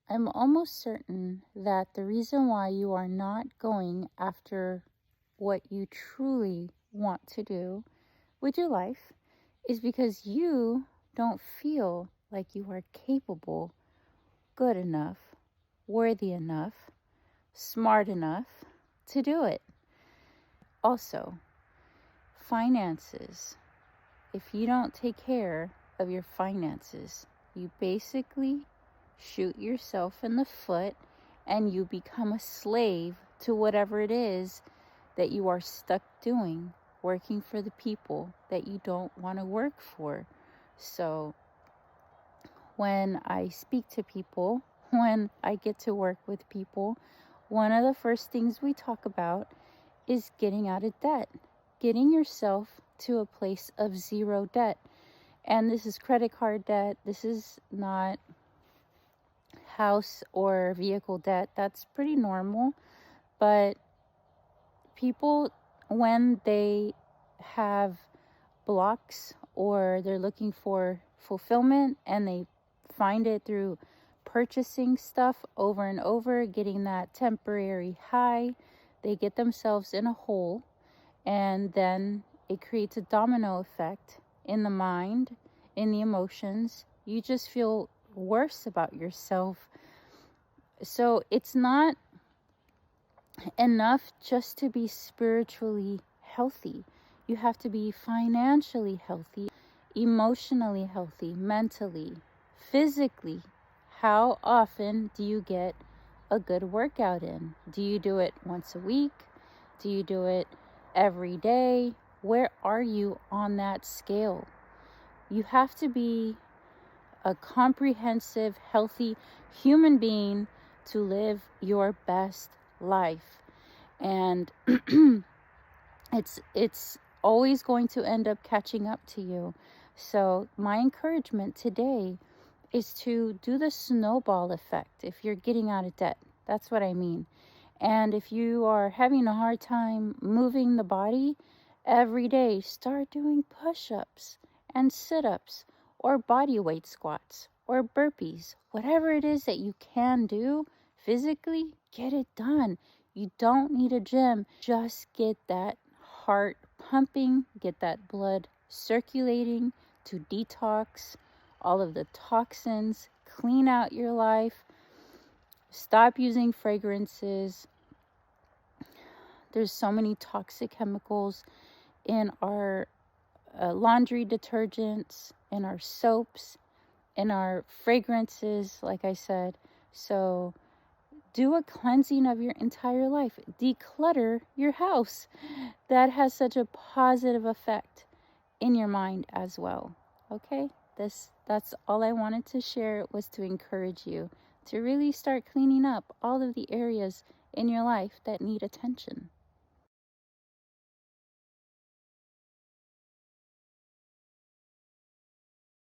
I'm almost certain that the reason why you are not going after what you truly want to do with your life is because you don't feel like you are capable, good enough, worthy enough, smart enough to do it. Also, finances. If you don't take care of your finances, you basically shoot yourself in the foot and you become a slave to whatever it is that you are stuck doing, working for the people that you don't want to work for. So when I speak to people, when I get to work with people, one of the first things we talk about is getting out of debt, getting yourself to a place of zero debt. And this is credit card debt. This is not house or vehicle debt. That's pretty normal. But people, when they have blocks or they're looking for fulfillment and they find it through purchasing stuff over and over, getting that temporary high, they get themselves in a hole, and then it creates a domino effect in the mind, in the emotions. You just feel worse about yourself. So it's not enough just to be spiritually healthy. You have to be financially healthy, emotionally healthy, mentally, physically. How often do you get a good workout in? Do you do it once a week? Do you do it every day? Where are you on that scale? You have to be a comprehensive, healthy human being to live your best life. And it's always going to end up catching up to you. So my encouragement today is to do the snowball effect if you're getting out of debt. That's what I mean. And if you are having a hard time moving the body, every day start doing push-ups and sit-ups or body weight squats or burpees. Whatever it is that you can do physically, get it done. You don't need a gym. Just get that heart pumping, get that blood circulating to detox all of the toxins, clean out your life, stop using fragrances. There's so many toxic chemicals in our laundry detergents, in our soaps, in our fragrances, like I said. So do a cleansing of your that's life. Declutter your house. That has such a positive effect in your mind as well. Okay? That's all I wanted to share, was to encourage you to really start cleaning up all of the areas in your life that need attention.